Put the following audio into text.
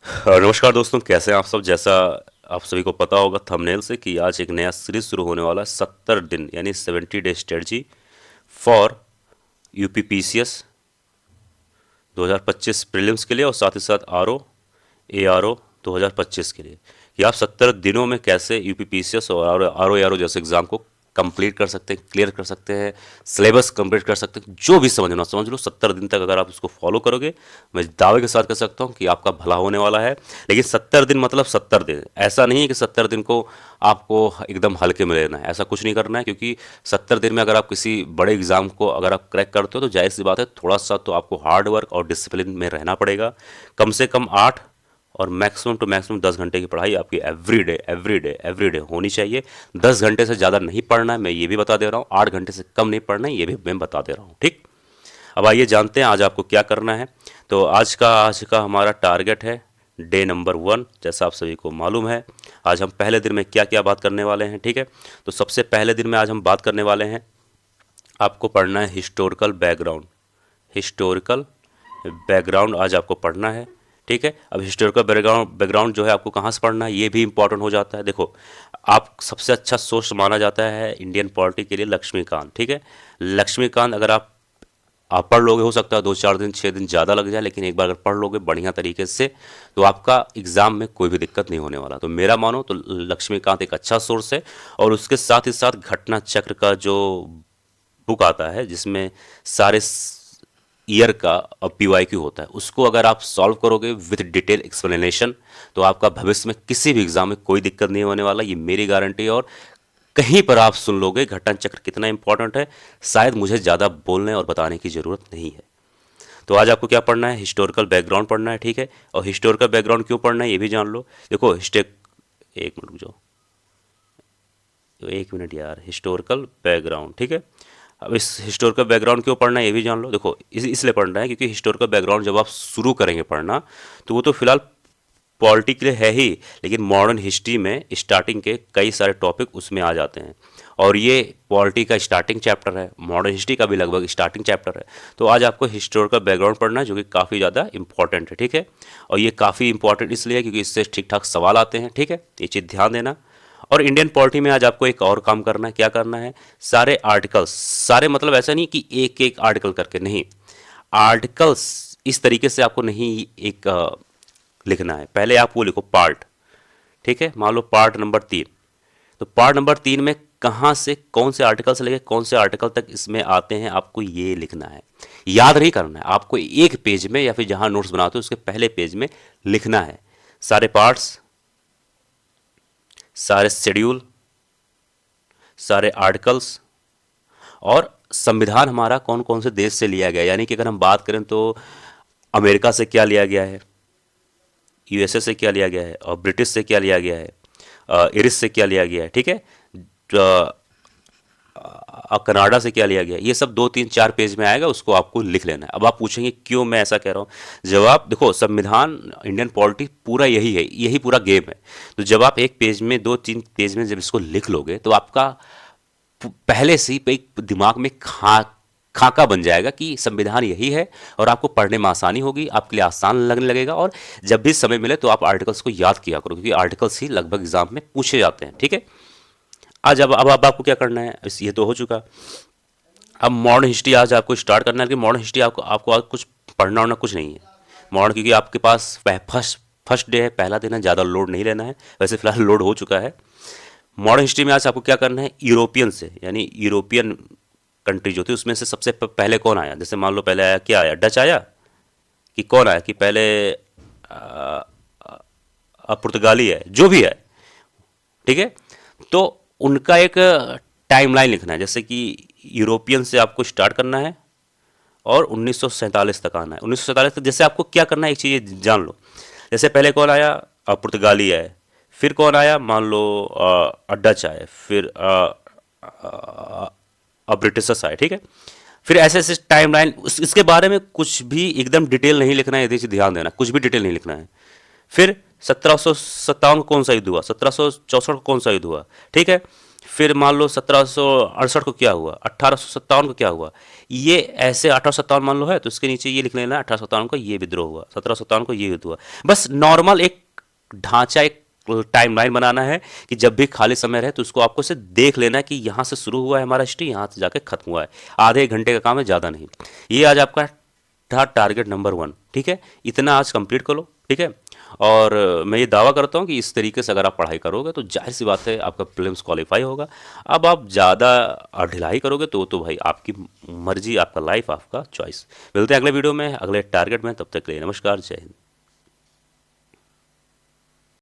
नमस्कार दोस्तों, कैसे हैं आप सब। जैसा आप सभी को पता होगा थंबनेल से कि आज एक नया सीरीज शुरू होने वाला है 70 दिन यानी 70 day strategy for UPPCS 2025 prelims के लिए और साथ ही साथ आरओ एआरओ 2025 के लिए कि आप 70 दिनों में कैसे यूपीपीसीएस और आरओ एआरओ जैसे एग्जाम को कंप्लीट कर सकते हैं, क्लियर कर सकते हैं, सिलेबस कंप्लीट कर सकते हैं। जो भी समझना समझ लो, 70 दिन तक अगर आप इसको फॉलो करोगे, मैं दावे के साथ कह सकता हूँ कि आपका भला होने वाला है। लेकिन 70 दिन मतलब 70 दिन, ऐसा नहीं है कि 70 दिन को आपको एकदम हल्के में लेना है, ऐसा कुछ नहीं करना है। क्योंकि 70 दिन में अगर आप किसी बड़े एग्जाम को अगर आप क्रैक करते हो तो जाहिर सी बात है थोड़ा सा तो आपको हार्ड वर्क और डिसिप्लिन में रहना पड़ेगा। कम से कम 8 और मैक्सिमम टू मैक्सिमम 10 घंटे की पढ़ाई आपकी एवरी डे होनी चाहिए। 10 घंटे से ज़्यादा नहीं पढ़ना है, मैं ये भी बता दे रहा हूँ। 8 घंटे से कम नहीं पढ़ना है, ये भी मैं बता दे रहा हूँ। ठीक, अब आइए जानते हैं आज आपको क्या करना है। तो आज का हमारा टारगेट है डे नंबर 1। जैसा आप सभी को मालूम है, आज हम पहले दिन में क्या क्या बात करने वाले हैं। ठीक है, तो सबसे पहले दिन में आज हम बात करने वाले हैं, आपको पढ़ना है हिस्टोरिकल बैकग्राउंड। हिस्टोरिकल बैकग्राउंड आज आपको पढ़ना है। ठीक है, अब हिस्टोरिकल बैकग्राउंड बैकग्राउंड जो है आपको कहाँ से पढ़ना है, ये भी इंपॉर्टेंट हो जाता है। देखो, आप सबसे अच्छा सोर्स माना जाता है इंडियन पॉलिटी के लिए लक्ष्मीकांत। ठीक है, लक्ष्मीकांत अगर आप पढ़ लोगे, हो सकता है 2-4 दिन 6 दिन ज़्यादा लग जाए, लेकिन एक बार अगर पढ़ लोगे बढ़िया तरीके से तो आपका एग्ज़ाम में कोई भी दिक्कत नहीं होने वाला। तो मेरा मानो तो लक्ष्मीकांत एक अच्छा सोर्स है। और उसके साथ ही साथ घटना चक्र का जो बुक आता है, जिसमें सारे ईयर का पीवाईक्यू होता है, उसको अगर आप सॉल्व करोगे विथ डिटेल एक्सप्लेनेशन तो आपका भविष्य में किसी भी एग्जाम में कोई दिक्कत नहीं होने वाला, ये मेरी गारंटी है। और कहीं पर आप सुन लोगे घटना चक्र कितना इंपॉर्टेंट है, शायद मुझे ज़्यादा बोलने और बताने की ज़रूरत नहीं है। तो आज आपको क्या पढ़ना है, हिस्टोरिकल बैकग्राउंड पढ़ना है। ठीक है, और हिस्टोरिकल बैकग्राउंड क्यों पढ़ना है ये भी जान लो। देखो एक मिनट रुक जाओ, तो 1 मिनट यार, हिस्टोरिकल बैकग्राउंड। ठीक है, अब इस हिस्टोरिकल बैकग्राउंड क्यों पढ़ना है ये भी जान लो। देखो, इसलिए पढ़ना है क्योंकि हिस्टोरिकल बैकग्राउंड जब आप शुरू करेंगे पढ़ना, तो वो तो फिलहाल पॉलिटी के लिए है ही, लेकिन मॉडर्न हिस्ट्री में स्टार्टिंग के कई सारे टॉपिक उसमें आ जाते हैं। और ये पॉलिटी का स्टार्टिंग चैप्टर है, मॉडर्न हिस्ट्री का भी लगभग स्टार्टिंग चैप्टर है। तो आज आपको हिस्टोरिकल बैकग्राउंड पढ़ना है, जो कि काफ़ी ज़्यादा इंपॉर्टेंट है। ठीक है, और ये काफ़ी इंपॉर्टेंट इसलिए है क्योंकि इससे ठीक ठाक सवाल आते हैं। ठीक है, ये चीज़ ध्यान देना। और इंडियन पॉलिटी में आज आपको एक और काम करना है। क्या करना है, सारे आर्टिकल्स, सारे मतलब ऐसा नहीं कि एक एक आर्टिकल करके, नहीं, आर्टिकल्स इस तरीके से आपको नहीं एक लिखना है। पहले आप वो लिखो पार्ट। ठीक है, मान लो पार्ट नंबर 3, तो पार्ट नंबर 3 में कहाँ से कौन से आर्टिकल से लेके कौन से आर्टिकल तक इसमें आते हैं, आपको ये लिखना है। याद नहीं करना है आपको, एक पेज में या फिर जहां नोट्स बनाते हो उसके पहले पेज में लिखना है सारे पार्ट्स, सारे शेड्यूल, सारे आर्टिकल्स, और संविधान हमारा कौन कौन से देश से लिया गया। यानी कि अगर हम बात करें तो अमेरिका से क्या लिया गया है, यूएसए से क्या लिया गया है, और ब्रिटिश से क्या लिया गया है, इरिस से क्या लिया गया है। ठीक है, कनाडा से क्या लिया गया है, ये सब 2-3-4 पेज में आएगा, उसको आपको लिख लेना है। अब आप पूछेंगे क्यों मैं ऐसा कह रहा हूँ, जवाब देखो, संविधान इंडियन पॉलिटी पूरा यही है, यही पूरा गेम है। तो जब आप एक पेज में 2-3 पेज में जब इसको लिख लोगे तो आपका पहले से ही एक दिमाग में खाका बन जाएगा कि संविधान यही है, और आपको पढ़ने में आसानी होगी, आपके लिए आसान लगने लगेगा। और जब भी समय मिले तो आप आर्टिकल्स को याद किया करो, क्योंकि आर्टिकल्स ही लगभग एग्जाम में पूछे जाते हैं। ठीक है, आज अब आपको क्या करना है, ये तो हो चुका। अब मॉडर्न हिस्ट्री आज आपको स्टार्ट करना है। कि मॉडर्न हिस्ट्री आपको आपको आज कुछ पढ़ना होना कुछ नहीं है मॉडर्न, क्योंकि आपके पास फर्स्ट फर्स्ट डे है, पहला दिन है, ज़्यादा लोड नहीं लेना है। वैसे फिलहाल लोड हो चुका है। मॉडर्न हिस्ट्री में आज आपको क्या करना है, यूरोपियन से, यानी यूरोपियन कंट्री जो थी उसमें से सबसे पहले कौन आया। जैसे मान लो पहले आया, क्या आया, डच आया, कि कौन आया, कि पहले पुर्तगाली है, जो भी है। ठीक है, तो उनका एक टाइमलाइन लिखना है। जैसे कि यूरोपियन से आपको स्टार्ट करना है और 1947 तक आना है। 1947 तक जैसे आपको क्या करना है, एक चीज़ जान लो। जैसे पहले कौन आया, पुर्तगाली आए, फिर कौन आया, मान लो डच आए, फिर ब्रिटिशर्स आए। ठीक है, फिर ऐसे ऐसे टाइम लाइन, इसके बारे में कुछ भी एकदम डिटेल नहीं लिखना है, यदि ध्यान देना, कुछ भी डिटेल नहीं लिखना है। फिर 1757 को कौन सा युद्ध हुआ, 1764 को कौन सा युद्ध हुआ। ठीक है, फिर मान लो 1768 को क्या हुआ, 1857 को क्या हुआ, ये ऐसे 1857 मान लो है तो इसके नीचे ये लिख लेना 1857 को ये विद्रोह हुआ, 1757 को ये युद्ध हुआ। बस नॉर्मल एक ढांचा, एक टाइमलाइन बनाना है कि जब भी खाली समय रहे तो उसको आपको से देख लेना है कि यहाँ से शुरू हुआ है हमारा हिस्ट्री, यहाँ से जाके खत्म हुआ है। आधे एक घंटे का काम है, ज़्यादा नहीं। ये आज आपका था टारगेट नंबर 1, ठीक है। इतना आज कंप्लीट कर लो, ठीक है। और मैं ये दावा करता हूँ कि इस तरीके से अगर आप पढ़ाई करोगे तो जाहिर सी बात है आपका प्रीलिम्स क्वालिफाई होगा। अब आप ज़्यादा ढिलाई करोगे तो भाई आपकी मर्जी, आपका लाइफ, आपका चॉइस। मिलते हैं अगले वीडियो में, अगले टारगेट में। तब तक के लिए नमस्कार, जय हिंद।